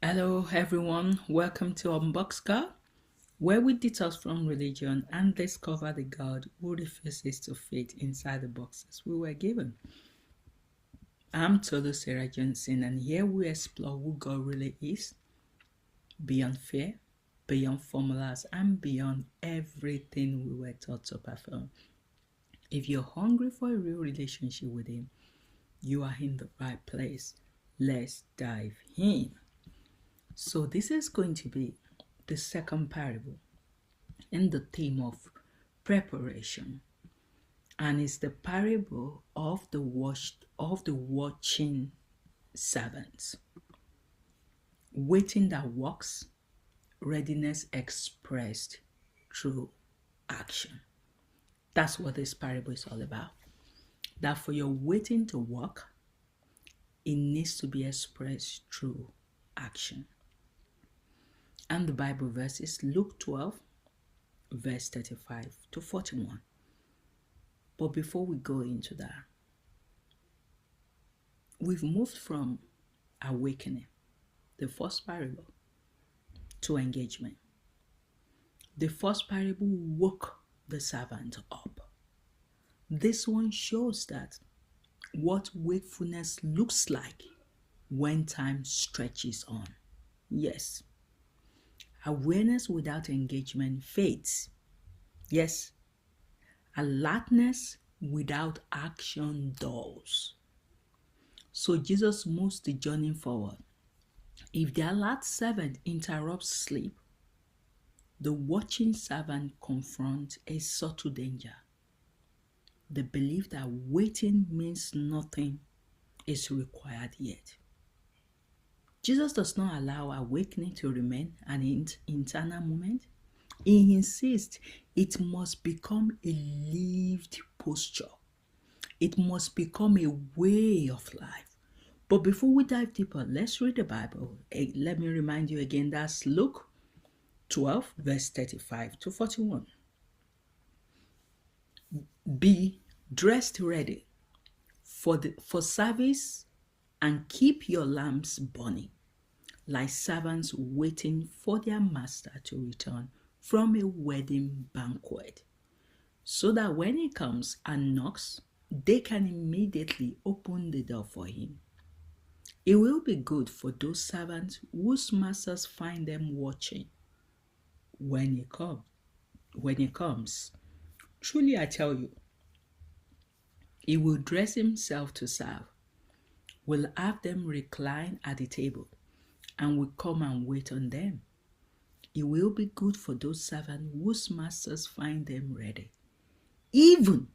Hello, everyone. Welcome to Unboxed God, where we detox from religion and discover the God who refuses to fit inside the boxes we were given. I'm Tolu Sarah Johnson, and here we explore who God really is beyond fear, beyond formulas, and beyond everything we were taught to perform. If you're hungry for a real relationship with Him, you are in the right place. Let's dive in. So, this is going to be the second parable in the theme of preparation, and it's the parable of the watching servants. Waiting that works, readiness expressed through action. That's what this parable is all about. That for your waiting to work, it needs to be expressed through action. And the Bible verse is Luke 12, verse 35 to 41. But before we go into that, we've moved from awakening, the first parable, to engagement. The first parable woke the servant up. This one shows that what wakefulness looks like when time stretches on. Yes, awareness without engagement fades. Yes, alertness without action dulls. So Jesus moves the journey forward. If the alert servant interrupts sleep, the watching servant confronts a subtle danger. The belief that waiting means nothing is required yet. Jesus does not allow awakening to remain an internal moment. He insists it must become a lived posture. It must become a way of life. But before we dive deeper, let's read the Bible. Let me remind you again, that's Luke 12, verse 35 to 41. Be dressed ready for service and keep your lamps burning, like servants waiting for their master to return from a wedding banquet, so that when he comes and knocks, they can immediately open the door for him. It will be good for those servants whose masters find them watching when he comes. Truly I tell you, he will dress himself to serve, will have them recline at the table, and will come and wait on them. It will be good for those servants whose masters find them ready, even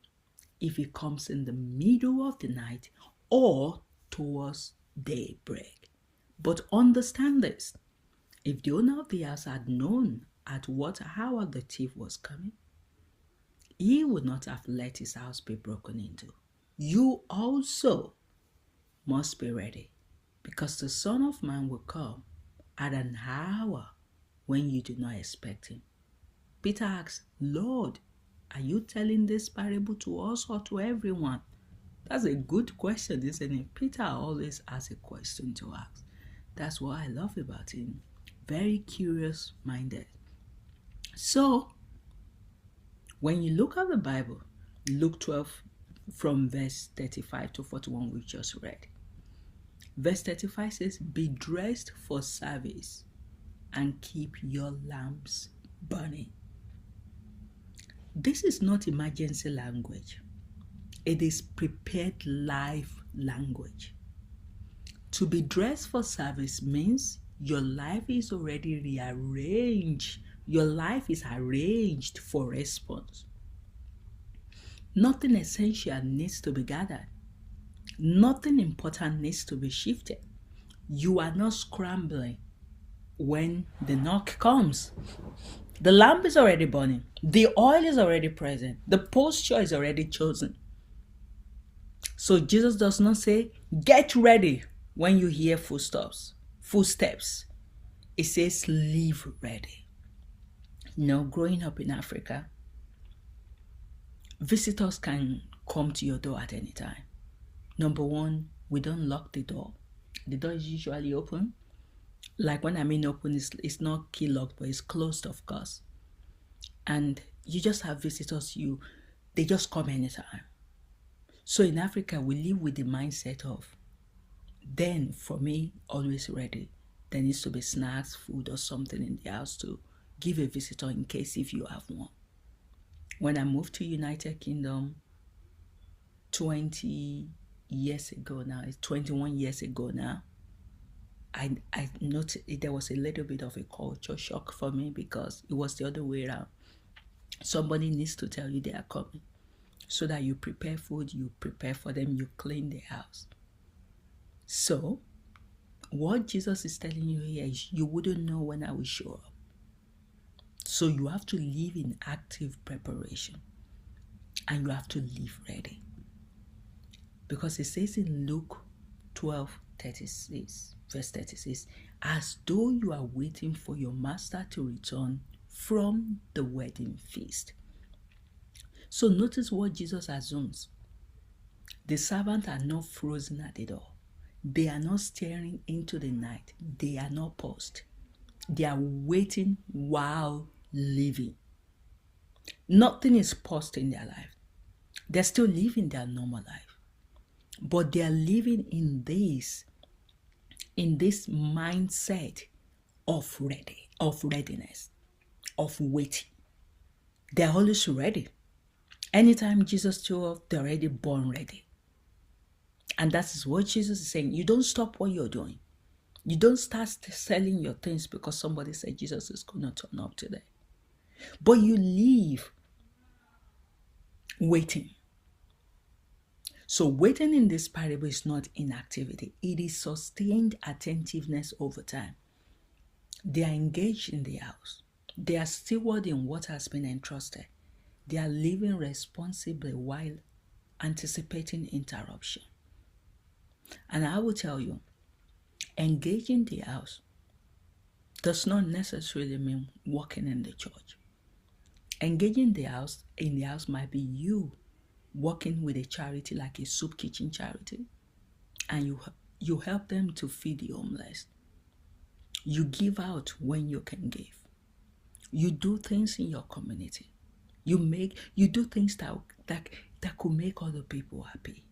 if he comes in the middle of the night or towards daybreak. But understand this, if the owner of the house had known at what hour the thief was coming, he would not have let his house be broken into. You also must be ready, because the Son of Man will come at an hour when you do not expect him. Peter asks, Lord, are you telling this parable to us or to everyone? That's a good question, isn't it? Peter always has a question to ask. That's what I love about him. Very curious-minded. So, when you look at the Bible, Luke 12 from verse 35 to 41 we just read. Verse 35 says, be dressed for service and keep your lamps burning. This is not emergency language. It is prepared life language. To be dressed for service means your life is already rearranged. Your life is arranged for response. Nothing essential needs to be gathered. Nothing important needs to be shifted. You are not scrambling when the knock comes. The lamp is already burning. The oil is already present. The posture is already chosen. So Jesus does not say, get ready when you hear footsteps. It says, live ready. Growing up in Africa, visitors can come to your door at any time. Number one, we don't lock the door. The door is usually open. Like when I mean open, it's not key locked, but it's closed, of course. And you just have visitors, they just come anytime. So in Africa, we live with the mindset of, then for me, always ready. There needs to be snacks, food, or something in the house to give a visitor in case if you have one. When I moved to United Kingdom 20 years ago now, it's 21 years ago now, I noticed there was a little bit of a culture shock for me because it was the other way around. Somebody needs to tell you they are coming so that you prepare food, you prepare for them, you clean the house. So what Jesus is telling you here is you wouldn't know when I will show up. So you have to live in active preparation and you have to live ready. Because it says in Luke 12:36, verse 36, as though you are waiting for your master to return from the wedding feast. So notice what Jesus assumes. The servants are not frozen at the door. They are not staring into the night. They are not paused. They are waiting while living. Nothing is paused in their life. They're still living their normal life. But they are living in this mindset of readiness, of waiting. They're always ready. Anytime Jesus shows up, they're already born ready. And that is what Jesus is saying. You don't stop what you're doing. You don't start selling your things because somebody said Jesus is going to turn up today. But you leave waiting. So waiting in this parable is not inactivity. It is sustained attentiveness over time. They are engaged in the house. They are stewarding what has been entrusted. They are living responsibly while anticipating interruption. And I will tell you, engaging the house does not necessarily mean working in the church. Engaging in the house might be you working with a charity like a soup kitchen charity, and you help them to feed the homeless. You give out when you can give. You do things in your community. You do things that could make other people happy.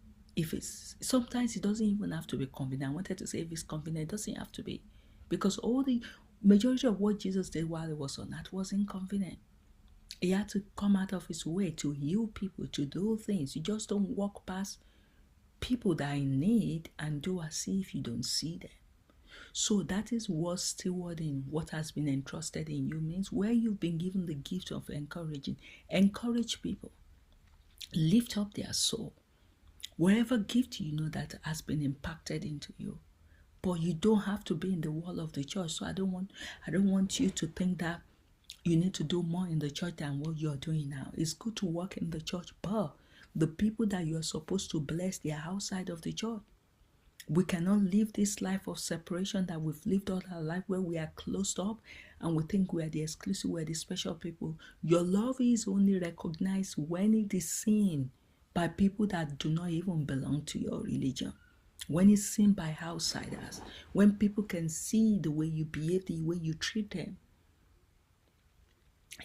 Sometimes it doesn't even have to be convenient. I wanted to say if it's convenient, it doesn't have to be. Because all the majority of what Jesus did while he was on earth was inconvenient. He had to come out of his way to heal people, to do things. You just don't walk past people that are in need and do as if you don't see them. So that is what stewarding what has been entrusted in you means, where you've been given the gift of encouraging. Encourage people. Lift up their soul. Wherever gift you know that has been impacted into you. But you don't have to be in the wall of the church. So I don't want you to think that you need to do more in the church than what you're doing now. It's good to work in the church, but the people that you're supposed to bless, they are outside of the church. We cannot live this life of separation that we've lived all our life, where we are closed up and we think we are the exclusive, we are the special people. Your love is only recognized when it is seen by people that do not even belong to your religion. When it's seen by outsiders, when people can see the way you behave, the way you treat them,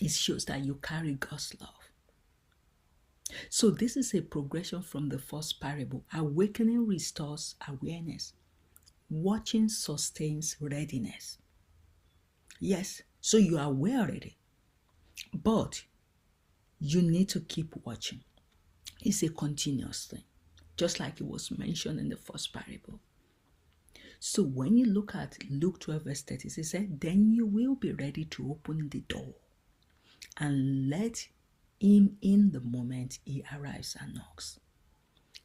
it shows that you carry God's love. So this is a progression from the first parable. Awakening restores awareness. Watching sustains readiness. Yes, so you are aware already, but you need to keep watching. It's a continuous thing, just like it was mentioned in the first parable. So when you look at Luke 12 verse 30, it said, then you will be ready to open the door and let him in the moment he arrives and knocks.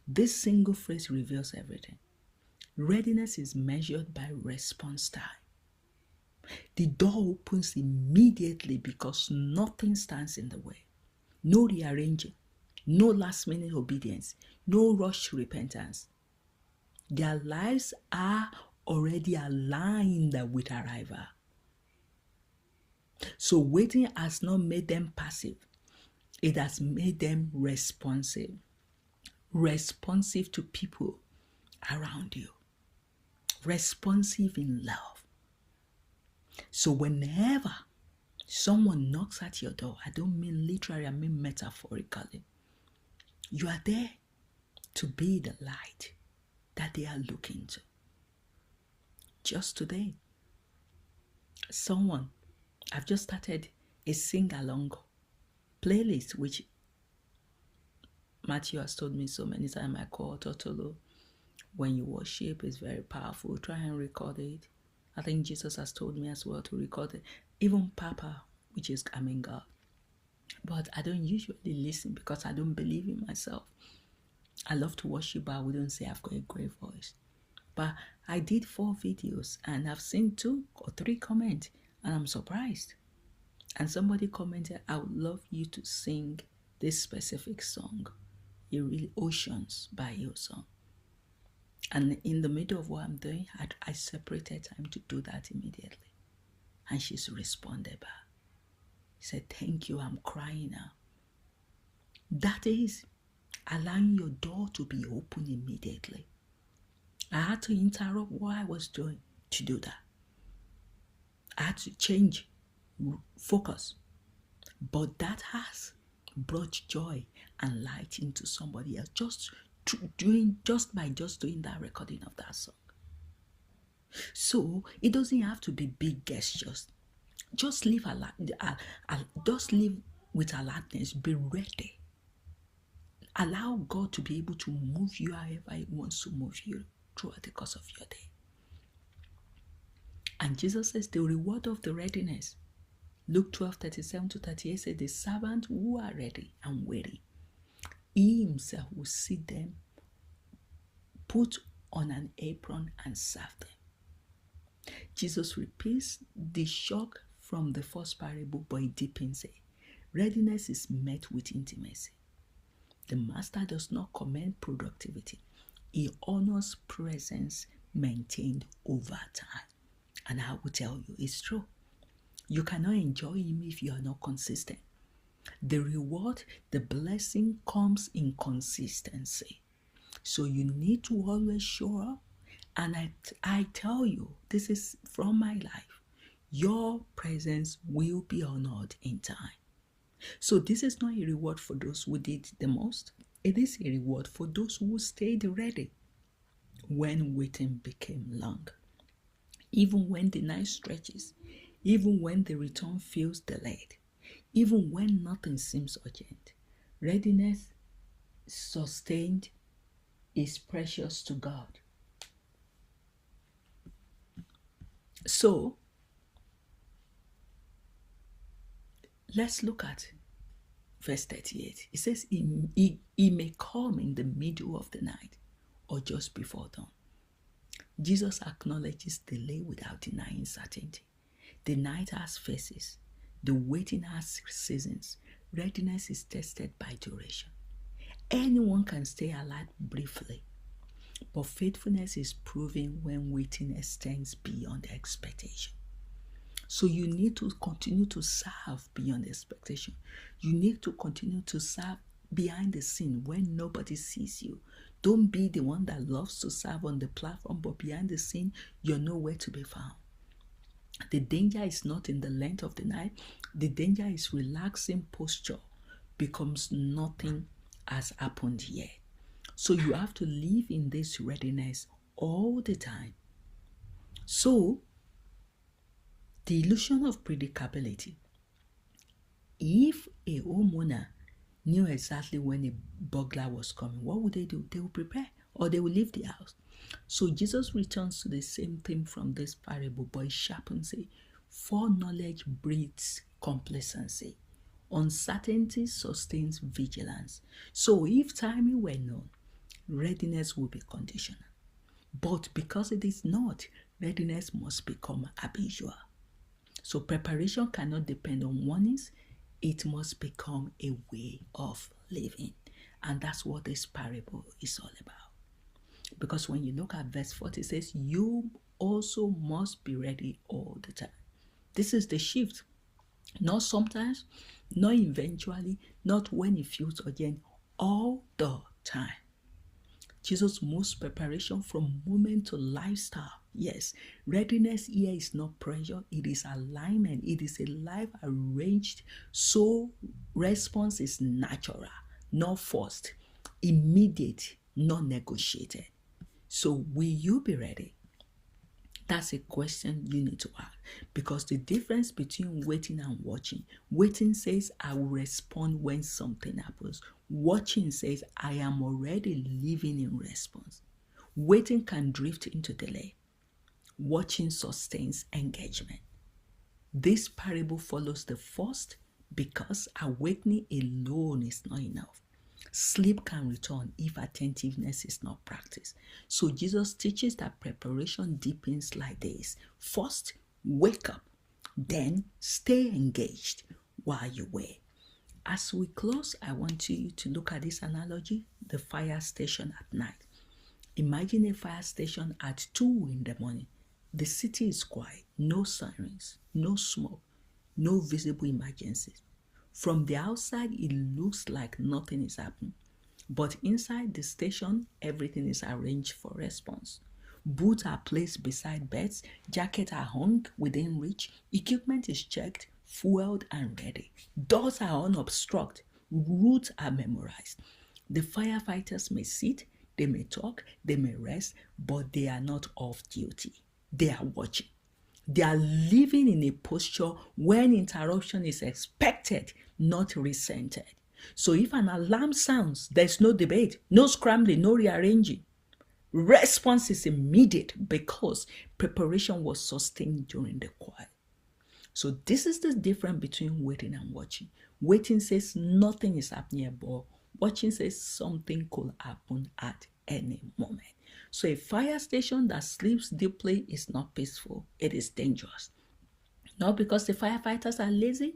This single phrase reveals everything. Readiness is measured by response time. The door opens immediately because nothing stands in the way. No rearranging, no last minute obedience, no rushed repentance. Their lives are already aligned with arrival. So waiting has not made them passive. It has made them responsive. Responsive to people around you. Responsive in love. So whenever someone knocks at your door, I don't mean literally, I mean metaphorically, you are there to be the light that they are looking to. Just today, I've just started a sing-along playlist, which Matthew has told me so many times. I call Totolo. When you worship, it's very powerful. Try and record it. I think Jesus has told me as well to record it. Even Papa, which is God. But I don't usually listen because I don't believe in myself. I love to worship, but I wouldn't say I've got a great voice. But I did 4 videos and I've seen 2 or 3 comments and I'm surprised. And somebody commented, I would love you to sing this specific song, Oceans by your song. And in the middle of what I'm doing, I separated time to do that immediately. And she's responded back. She said, thank you, I'm crying now. That is allowing your door to be open immediately. I had to interrupt what I was doing to do that. I had to change focus. But that has brought joy and light into somebody else just by doing that recording of that song. So it doesn't have to be big gestures. Just live with alertness. Be ready. Allow God to be able to move you however He wants to move you throughout the course of your day. And Jesus says the reward of the readiness. Luke 12:37-38 says, the servant who are ready and waiting, He Himself will see them, put on an apron and serve them. Jesus repeats the shock from the first parable, but He deepens it. Readiness is met with intimacy. The master does not commend productivity. He honors presence maintained over time. And I will tell you, it's true. You cannot enjoy Him if you are not consistent. The reward, the blessing comes in consistency. So you need to always show up. And I tell you, this is from my life. Your presence will be honored in time. So this is not a reward for those who did the most. It is a reward for those who stayed ready when waiting became long. Even when the night stretches, even when the return feels delayed, even when nothing seems urgent, readiness sustained is precious to God. So, let's look at verse 38. It says, he may come in the middle of the night or just before dawn. Jesus acknowledges delay without denying certainty. The night has phases. The waiting has seasons. Readiness is tested by duration. Anyone can stay alive briefly, but faithfulness is proven when waiting extends beyond expectation. So you need to continue to serve beyond expectation. You need to continue to serve behind the scene when nobody sees you. Don't be the one that loves to serve on the platform, but behind the scene, you're nowhere to be found. The danger is not in the length of the night. The danger is relaxing posture becomes nothing has happened yet. So you have to live in this readiness all the time. So, the illusion of predictability. If a homeowner knew exactly when a burglar was coming, what would they do? They would prepare or they will leave the house. So Jesus returns to the same theme from this parable, but he sharpens it. Foreknowledge breeds complacency. Uncertainty sustains vigilance. So if timing were known, readiness will be conditional. But because it is not, readiness must become habitual. So preparation cannot depend on warnings. It must become a way of living. And that's what this parable is all about. Because when you look at verse 40, it says, you also must be ready all the time. This is the shift. Not sometimes, not eventually, not when it feels urgent, all the time. Jesus moves preparation from moment to lifestyle. Yes, readiness here is not pressure, it is alignment. It is a life arranged so response is natural, not forced, immediate, not negotiated. So, will you be ready? That's a question you need to ask, because the difference between waiting and watching, waiting says I will respond when something happens. Watching says I am already living in response. Waiting can drift into delay. Watching sustains engagement. This parable follows the first because awakening alone is not enough. Sleep can return if attentiveness is not practiced. So Jesus teaches that preparation deepens like this. First, wake up. Then, stay engaged while you wait. As we close, I want you to look at this analogy, the fire station at night. Imagine a fire station at 2 in the morning. The city is quiet, no sirens, no smoke, no visible emergencies. From the outside, it looks like nothing is happening. But inside the station, everything is arranged for response. Boots are placed beside beds, jackets are hung within reach, equipment is checked, fueled and ready. Doors are unobstructed, routes are memorized. The firefighters may sit, they may talk, they may rest, but they are not off duty. They are watching. They are living in a posture when interruption is expected, not resented. So if an alarm sounds, there's no debate, no scrambling, no rearranging. Response is immediate because preparation was sustained during the quiet. So this is the difference between waiting and watching. Waiting says nothing is happening, but watching says something could happen at any moment. So a fire station that sleeps deeply is not peaceful. It is dangerous. Not because the firefighters are lazy,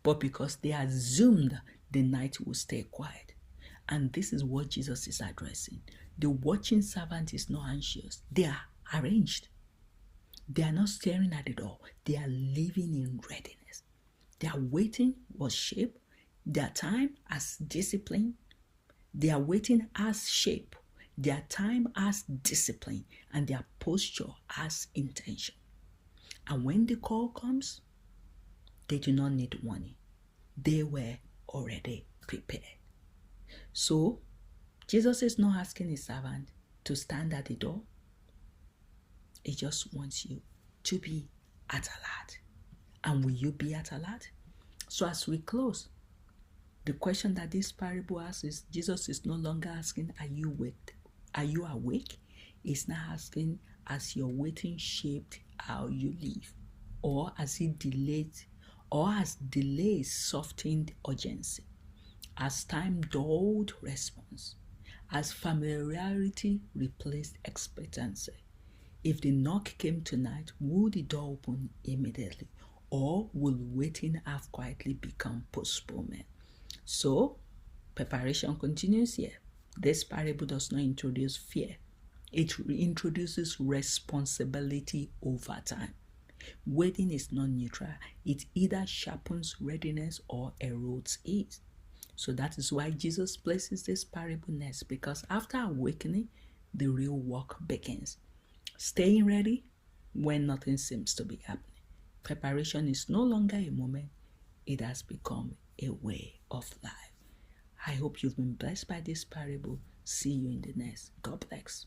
but because they assumed the night will stay quiet. And this is what Jesus is addressing. The watching servant is not anxious. They are arranged. They are not staring at the door. They are living in readiness. Their waiting was shape. Their time as discipline. Their waiting as shape. Their time as discipline. And their posture as intention. And when the call comes, they do not need warning. They were already prepared. So, Jesus is not asking his servant to stand at the door. He just wants you to be at alert. And will you be at alert? So as we close, the question that this parable asks is, Jesus is no longer asking, are you awake? Are you awake? He's not asking, has your waiting shaped how you live? Or has it delayed? Or has delay softened urgency? Has time dulled response? Has familiarity replaced expectancy? If the knock came tonight, would the door open immediately? Or will waiting have quietly become postponement? So, preparation continues here. This parable does not introduce fear. It introduces responsibility over time. Waiting is not neutral. It either sharpens readiness or erodes it. So that is why Jesus places this parable next, because after awakening, the real work begins. Staying ready when nothing seems to be happening. Preparation is no longer a moment, it has become a way of life. I hope you've been blessed by this parable. See you in the next. God bless.